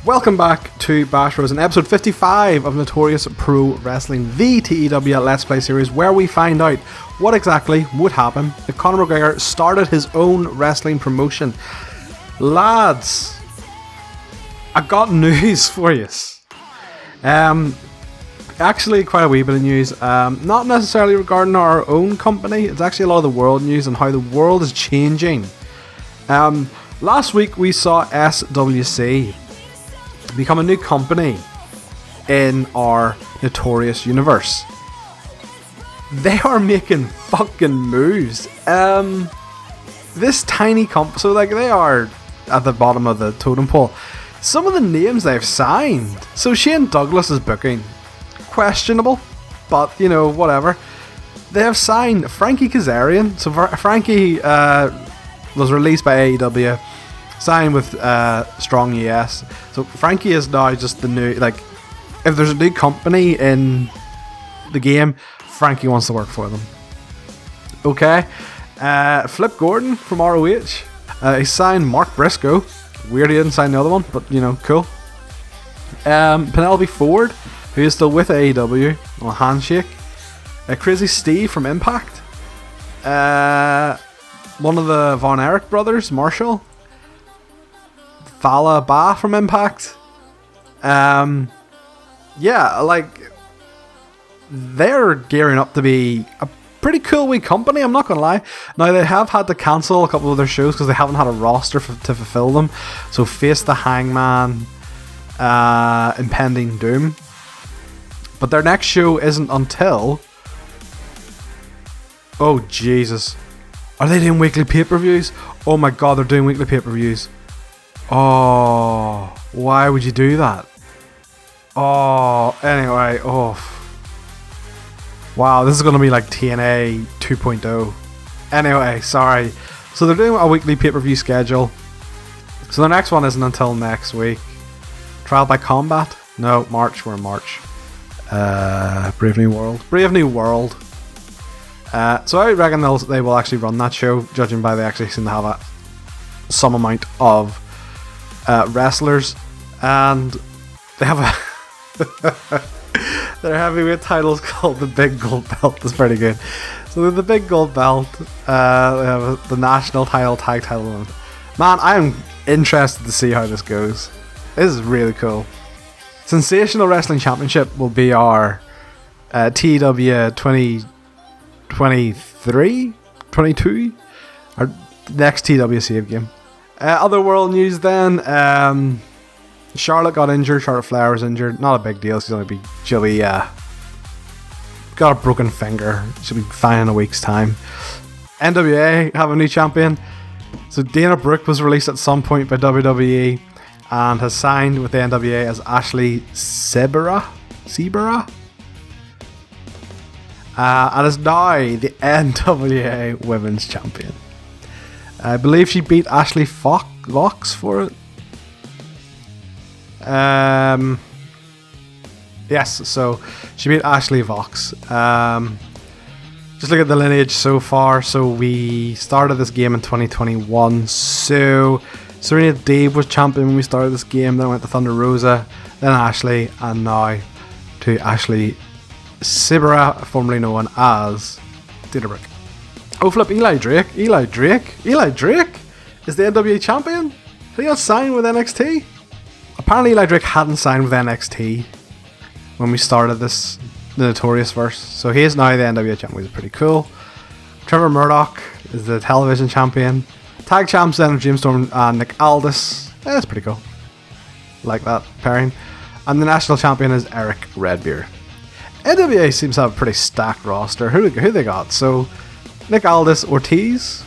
Welcome back to Bash Bros in episode 55 of Notorious Pro Wrestling, the TEW Let's Play series, where we find out what exactly would happen if Conor McGregor started his own wrestling promotion. Lads, I got news for you. Actually, quite a wee bit of news. Not necessarily regarding our own company, it's actually a lot of the world news and how the world is changing. Last week we saw SWC become a new company in our Notorious universe. They are making fucking moves. This tiny company, so like they are at the bottom of the totem pole. Some of the names they've signed. So Shane Douglas is booking. Questionable, but you know, whatever. They have signed Frankie Kazarian. So Frankie was released by AEW. Signed with Strong US. So Frankie is now just the new, like, if there's a new company in the game, Frankie wants to work for them. Okay. Flip Gordon from ROH. He signed Mark Briscoe. Weird he didn't sign the other one, but you know, cool. Penelope Ford, who is still with AEW on a handshake. Crazy Steve from Impact. One of the Von Erich brothers, Marshall. Fala Ba from Impact. Yeah, like, they're gearing up to be a pretty cool wee company, I'm not gonna lie. Now, they have had to cancel a couple of their shows because they haven't had a roster to fulfill them. So Face the Hangman, Impending Doom. But their next show isn't until... Oh, Jesus. Are they doing weekly pay-per-views? Oh my god, they're doing weekly pay-per-views. Oh, why would you do that? Oh, anyway, oh. Wow, this is going to be like TNA 2.0. Anyway, sorry. So they're doing a weekly pay-per-view schedule. So the next one isn't until next week. Trial by Combat? No, March, we're in March. Brave New World. Brave New World. So I reckon they will actually run that show, judging by they actually seem to have some amount of wrestlers, and they have their heavyweight titles called the Big Gold Belt. That's pretty good. So the Big Gold Belt, they have the national title, tag title. Man, I am interested to see how this goes. This is really cool. Sensational Wrestling Championship will be our TEW2023, 22, our next TW save game. Other world news then, Charlotte got injured, Charlotte Flair was injured, not a big deal, she'll be got a broken finger, she'll be fine in a week's time. NWA have a new champion, so Dana Brooke was released at some point by WWE, and has signed with the NWA as Ashley Sebera, and is now the NWA Women's Champion. I believe she beat Ashley Vox for it. Yes, so she beat Ashley Vox. Just look at the lineage so far. So we started this game in 2021. So Serena Deeb was champion when we started this game. Then went to Thunder Rosa, then Ashley, and now to Ashley Sibera, formerly known as Dana Brooke. Oh flip, Eli Drake is the NWA champion? He got signed with NXT? Apparently Eli Drake hadn't signed with NXT when we started this, the Notorious verse. So he is now the NWA champion, which is pretty cool. Trevor Murdoch is the television champion. Tag champs then James Storm and Nick Aldis. That's pretty cool. Like that pairing. And the national champion is Eric Redbeard. NWA seems to have a pretty stacked roster. Who they got? So Nick Aldis, Ortiz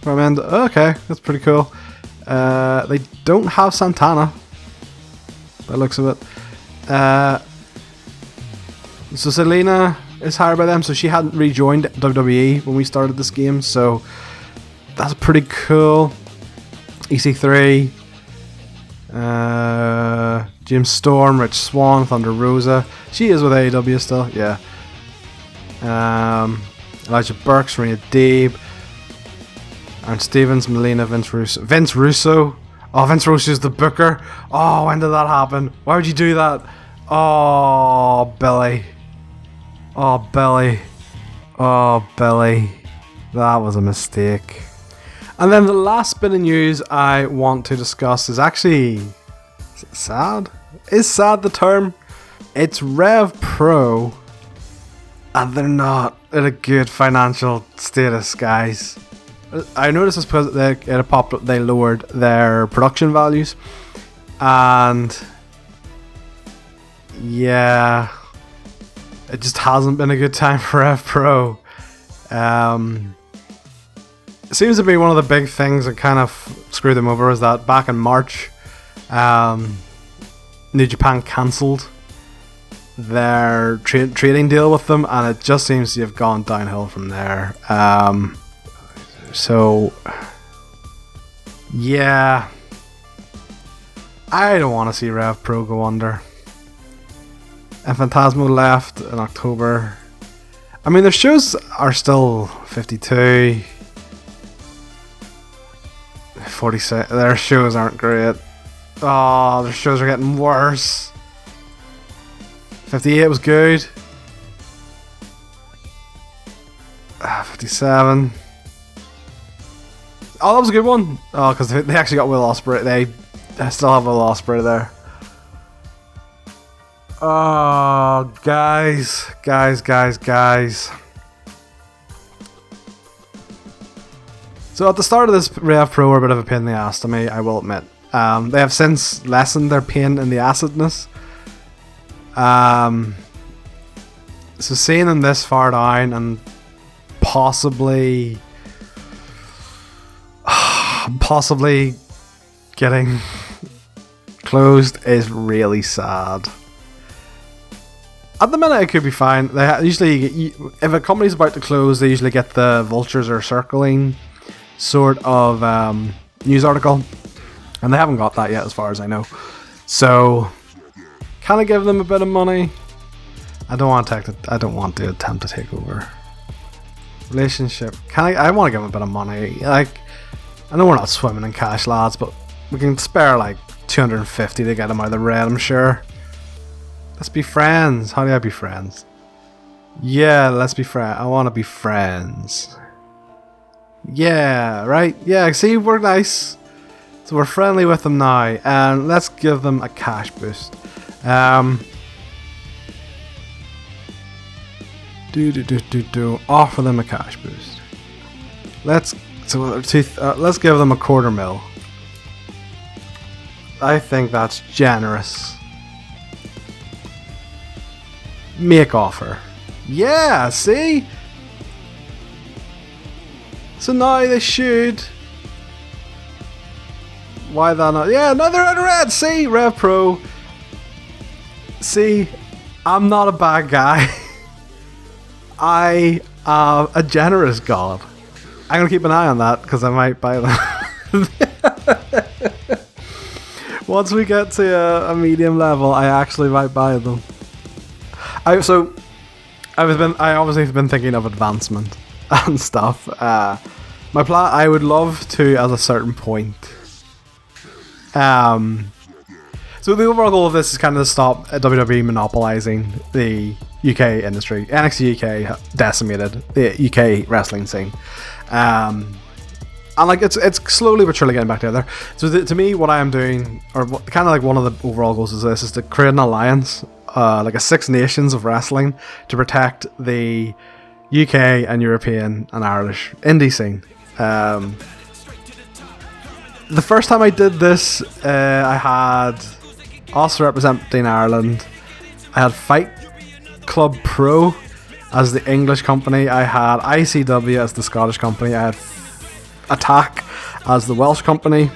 from End. Okay, that's pretty cool. They don't have Santana by the looks of it. So Selena is hired by them, so she hadn't rejoined WWE when we started this game, so that's pretty cool. EC3, James Storm, Rich Swann, Thunder Rosa. She is with AEW still, yeah. Elijah Burke, Serena Deeb, Aaron Stevens, Melina, Vince Russo. Oh, Vince Russo's the booker. Oh, when did that happen? Why would you do that? Oh, Billy. Oh, Billy. Oh, Billy. That was a mistake. And then the last bit of news I want to discuss is actually... Is it sad? Is sad the term? It's RevPro. And they're not in a good financial status, guys. I noticed this because they lowered their production values. And... yeah... it just hasn't been a good time for RevPro. It seems to be one of the big things that kind of screwed them over is that back in March, New Japan cancelled their trading deal with them, and it just seems to have gone downhill from there. So, yeah, I don't want to see RevPro go under. And Phantasmo left in October. I mean, their shows are still 52, 46. Their shows aren't great. Oh, their shows are getting worse. 58 was good. 57. Oh, that was a good one. Oh, because they actually got Will Ospreay. They still have Will Ospreay there. Oh, guys. So at the start of this, RevPro were a bit of a pain in the ass to me, I will admit. They have since lessened their pain in the acidness. So seeing them this far down and possibly getting closed is really sad. At the minute, it could be fine. They usually, if a company's about to close, they usually get the vultures are circling sort of news article, and they haven't got that yet, as far as I know. So, can I give them a bit of money? I don't want to attempt to take over. Relationship. I want to give them a bit of money. Like, I know we're not swimming in cash, lads, but we can spare like 250 to get them out of the red, I'm sure. Let's be friends. How do I be friends? Yeah, let's be friends. I want to be friends. Yeah, right? Yeah, see, we're nice. So we're friendly with them now. And let's give them a cash boost. Offer them a cash boost. Let's give them $250,000. I think that's generous. Make offer. Yeah, see? So now they should. Why that not? Yeah, no, they're in red. See, RevPro. See, I'm not a bad guy. I am a generous god. I'm gonna keep an eye on that because I might buy them. Once we get to a medium level, I actually might buy them. I obviously have been thinking of advancement and stuff. My plan, I would love to, at a certain point. So the overall goal of this is kind of to stop WWE monopolizing the UK industry. NXT UK decimated the UK wrestling scene. And like it's slowly but surely getting back together. So to me, what I am doing, or kind of like one of the overall goals is to create an alliance, like a Six Nations of wrestling, to protect the UK and European and Irish indie scene. The first time I did this, I had us representing Ireland. I had Fight Club Pro as the English company. I had ICW as the Scottish company. I had Attack as the Welsh company.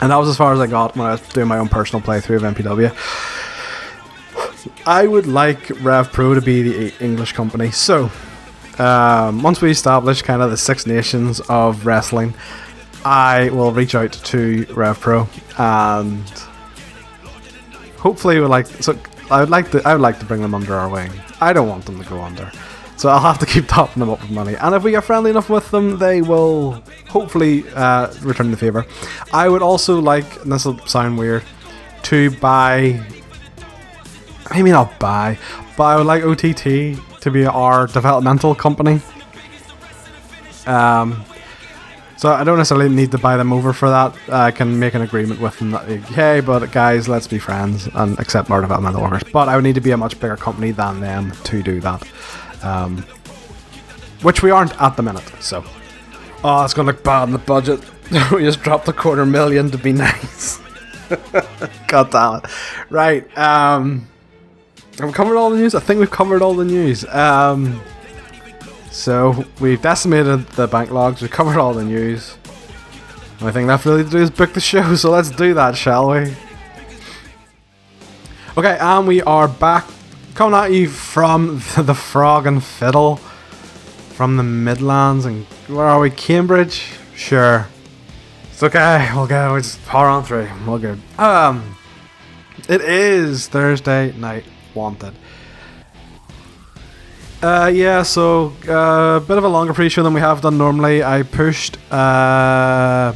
And that was as far as I got when I was doing my own personal playthrough of MPW. I would like RevPro to be the English company. So, once we establish kind of the Six Nations of wrestling, I will reach out to RevPro and hopefully I would like to bring them under our wing. I don't want them to go under, so I'll have to keep topping them up with money. And if we get friendly enough with them, they will hopefully return the favor. I would also like, and this will sound weird, to buy. Maybe not buy, but I would like OTT to be our developmental company. So I don't necessarily need to buy them over for that. I can make an agreement with them that, hey, but guys, let's be friends and accept our developmental workers. But I would need to be a much bigger company than them to do that. Which we aren't at the minute, so. Oh, it's going to look bad in the budget. We just dropped $250,000 to be nice. God damn it. Right, have we covered all the news? I think we've covered all the news. So, we've decimated the bank logs, we've covered all the news. The only thing left really to do is book the show, so let's do that, shall we? Okay, and we are back, coming at you from the Frog and Fiddle, from the Midlands, and where are we, Cambridge? Sure. It's okay, we'll just power on through, we're good. It is Thursday Night Wanted. So a bit of a longer pre-show than we have done normally. I pushed a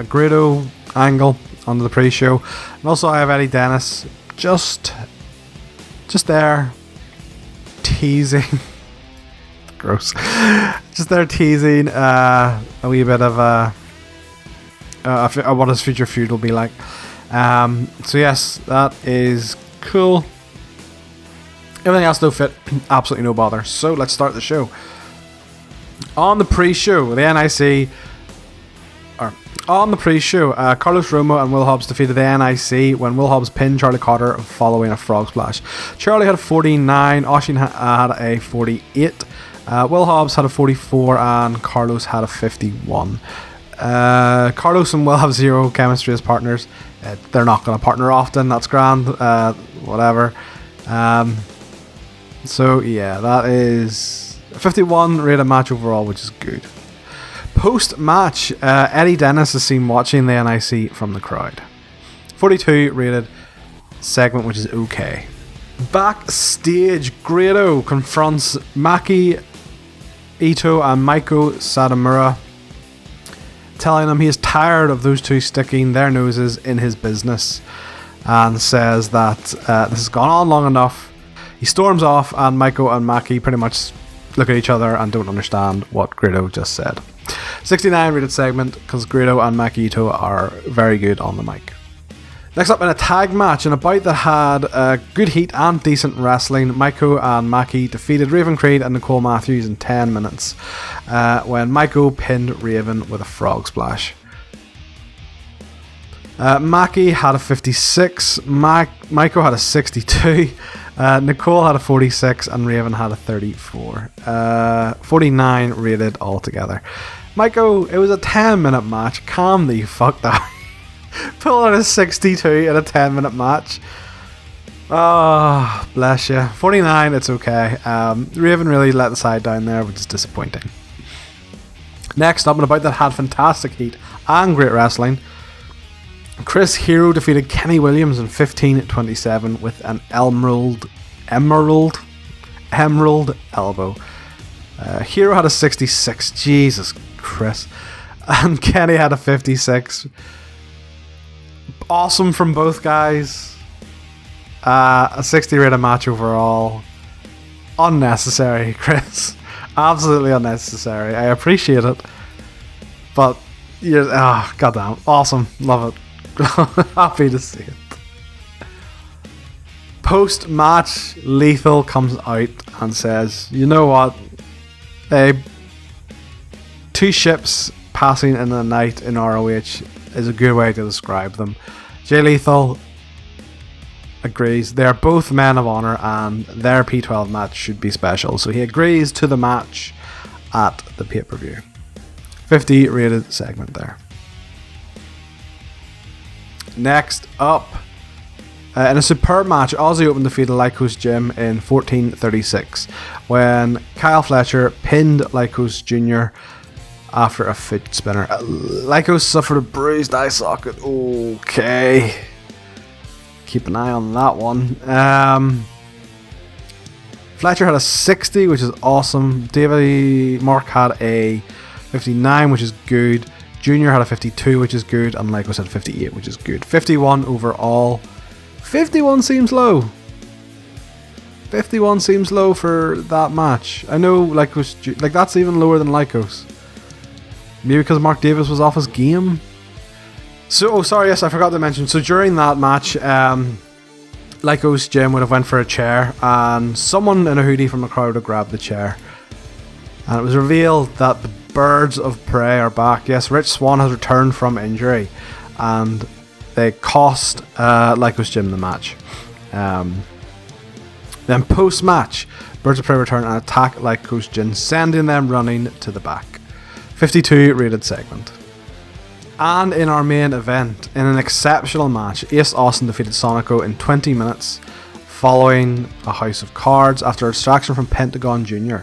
Grado angle onto the pre-show, and also I have Eddie Dennis just there teasing. Gross. Just there teasing a wee bit of what his future feud will be like. So yes, that is cool. Everything else though fit, absolutely no bother. So let's start the show. On the pre-show, Carlos Romo and Will Hobbs defeated the NIC when Will Hobbs pinned Charlie Cotter following a frog splash. Charlie had a 49, Oshin had a 48, Will Hobbs had a 44, and Carlos had a 51. Carlos and Will have zero chemistry as partners. They're not going to partner often, that's grand, whatever. So yeah, that is a 51 rated match overall, which is good. Post-match, Eddie Dennis is seen watching the NIC from the crowd. 42 rated segment, which is okay. Backstage, Grado confronts Maki Ito and Maiko Satomura, telling him he is tired of those two sticking their noses in his business, and says that this has gone on long enough. He storms off, and Maiko and Maki pretty much look at each other and don't understand what Grado just said. 69 rated segment, because Grado and Maki Ito are very good on the mic. Next up, in a tag match, in a bout that had good heat and decent wrestling, Maiko and Maki defeated Raven Creed and Nicole Matthews in 10 minutes, when Maiko pinned Raven with a frog splash. Maki had a 56, Maiko had a 62, Nicole had a 46, and Raven had a 34. 49 rated altogether. Maiko, it was a 10-minute match. Calm the fuck down. Pull out a 62 in a 10-minute match. Oh, bless you. 49, it's okay. Raven really let the side down there, which is disappointing. Next up, and about that had fantastic heat and great wrestling, Chris Hero defeated Kenny Williams in 15-27 with an emerald elbow. Hero had a 66. Jesus Chris. And Kenny had a 56. Awesome from both guys. A 60 rated match overall. Unnecessary, Chris. Absolutely unnecessary. I appreciate it, but goddamn, awesome. Love it. Happy to see it. Post-match, Lethal comes out and says, you know what, two ships passing in the night in ROH is a good way to describe them. Jay Lethal agrees. They're both men of honor and their P12 match should be special, so he agrees to the match at the pay-per-view. 50 rated segment there. Next up, In a superb match, Aussie Open defeated Lycos Jim in 14:36 when Kyle Fletcher pinned Lycos Jr. after a foot spinner. Lycos suffered a bruised eye socket. Okay. Keep an eye on that one. Fletcher had a 60, which is awesome. Davey Mark had a 59, which is good. Junior had a 52, which is good. And Lycos had 58, which is good. 51 overall. 51 seems low. 51 seems low for that match. I know Lycos, like that's even lower than Lycos. Maybe because Mark Davis was off his game. So, sorry, yes, I forgot to mention. So during that match, Lycos Jim would have went for a chair, and someone in a hoodie from the crowd would have grabbed the chair. And it was revealed that the Birds of Prey are back. Yes, Rich Swann has returned from injury, and they cost Lycos Jim the match. Then post-match, Birds of Prey return and attack Lycos Jim, sending them running to the back. 52 rated segment. And in our main event, in an exceptional match, Ace Austin defeated Sonico in 20 minutes following a House of Cards after a distraction from Pentagon Jr.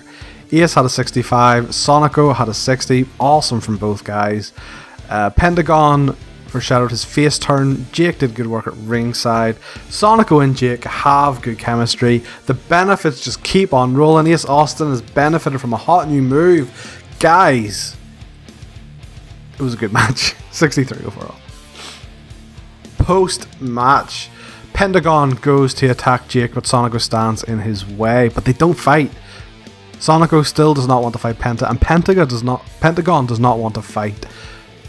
Ace had a 65, Sonico had a 60, awesome from both guys. Pentagon foreshadowed his face turn, Jake did good work at ringside. Sonico and Jake have good chemistry, the benefits just keep on rolling. Ace Austin has benefited from a hot new move. Guys, it was a good match. 63 overall. Post-match, Pentagon goes to attack Jake, but Sonico stands in his way. But they don't fight. Sonico still does not want to fight Penta, and Pentagon does not want to fight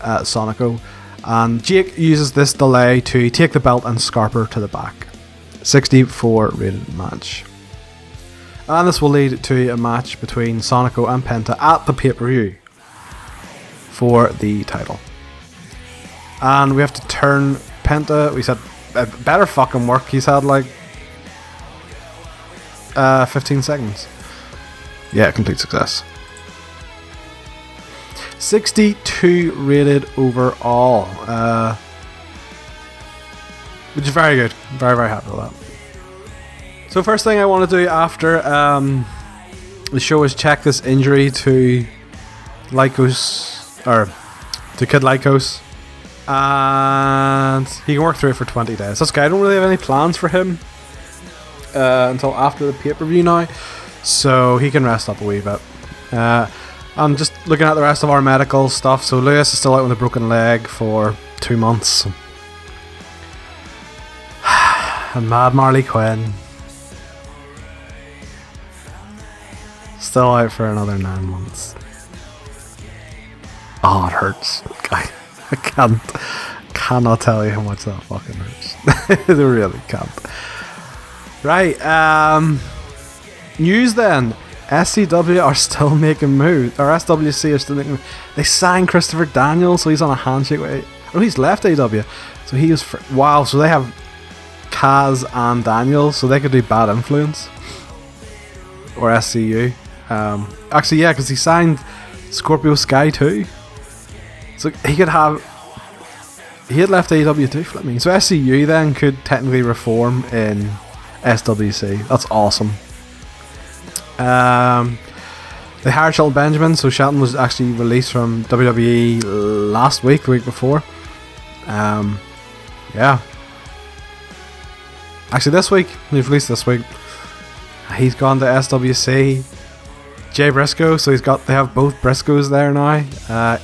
Sonico. And Jake uses this delay to take the belt and scarper to the back. 64 rated match. And this will lead to a match between Sonico and Penta at the pay-per-view for the title. And we have to turn Penta. We said better fucking work. He's had like 15 seconds. Yeah, complete success. 62 rated overall, which is very good. Very, very happy with that. So first thing I want to do after the show is check this injury to Lycos, or to Kid Lycos, and he can work through it for 20 days. That's okay. I don't really have any plans for him until after the pay-per-view now, so he can rest up a wee bit. I'm just looking at the rest of our medical stuff. So Lewis is still out with a broken leg for 2 months. And Mad Marley Quinn still out for another 9 months. Oh, it hurts. I cannot tell you how much that fucking hurts. It really can't. Right, news then. SCW are still making moves, or SWC are still making moves. They signed Christopher Daniels, so he's on a handshake with... Oh, he's left AW. So he was... Wow, so they have Kaz and Daniels, so they could do Bad Influence. Or SCU. Actually, yeah, because he signed Scorpio Sky too. So he could have... He had left AW too, flip me. So SCU then could technically reform in SWC. That's awesome. They hired Shelton Benjamin, so Shelton was actually released from WWE last week, the week before. Yeah. Actually, this week, he's released this week. He's gone to SWC. Jay Briscoe, so they have both Briscoes there now.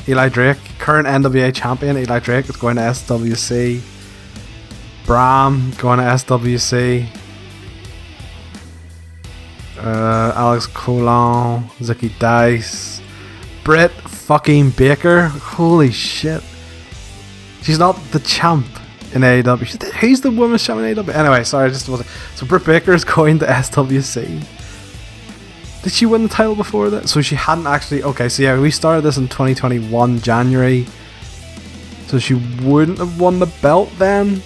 Eli Drake, current NWA champion, Eli Drake is going to SWC. Bram going to SWC. Alex Colon, Zicky Dice, Britt fucking Baker. Holy shit. She's not the champ in AEW. Who's the women's champ in AEW? Anyway, sorry, I just wasn't. So Britt Baker is going to SWC. Did she win the title before that? So she hadn't actually. Okay, so yeah, we started this in 2021 January. So she wouldn't have won the belt then.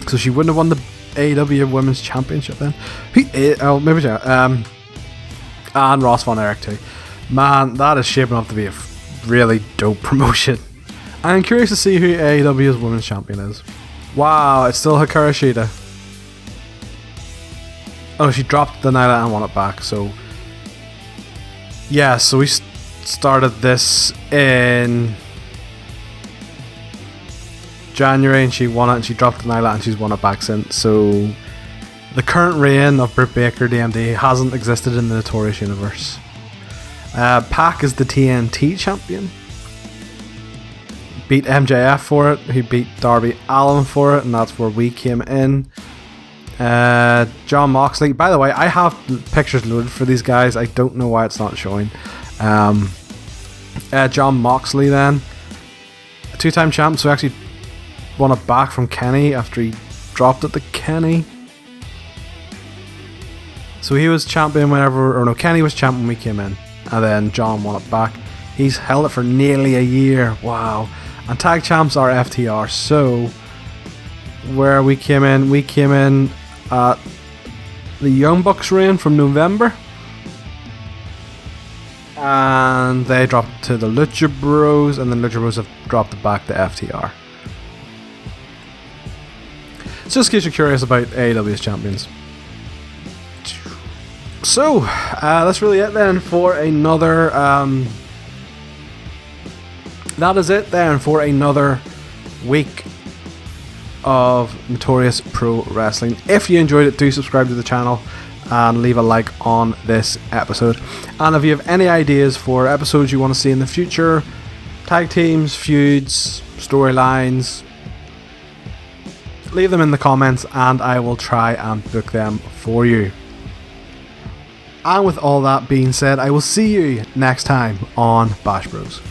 So she wouldn't have won the AEW Women's Championship then. Oh, maybe yeah. And Ross Von Erich too. Man, that is shaping up to be a really dope promotion. I'm curious to see who AEW's Women's Champion is. Wow, it's still Hikaru Shida. Oh, she dropped the Nyla and won it back, so... Yeah, so we started this in January and she won it and she dropped the Nyla and she's won it back since. So the current reign of Britt Baker DMD hasn't existed in the Notorious universe. Pac is the TNT champion. Beat MJF for it. He beat Darby Allin for it, and that's where we came in. John Moxley. By the way, I have pictures loaded for these guys. I don't know why it's not showing. John Moxley then. A 2-time champ, so actually won it back from Kenny after he dropped it to Kenny. So he was champion whenever, or no, Kenny was champion when we came in. And then John won it back. He's held it for nearly a year. Wow. And tag champs are FTR. So where we came in at the Young Bucks reign from November. And they dropped it to the Lucha Bros. And then Lucha Bros have dropped it back to FTR. So just in case you're curious about AEW's champions. So, that's really it then for another... that is it then for another week of Notorious Pro Wrestling. If you enjoyed it, do subscribe to the channel and leave a like on this episode. And if you have any ideas for episodes you want to see in the future, tag teams, feuds, storylines, leave them in the comments and I will try and book them for you. And with all that being said, I will see you next time on Bash Bros.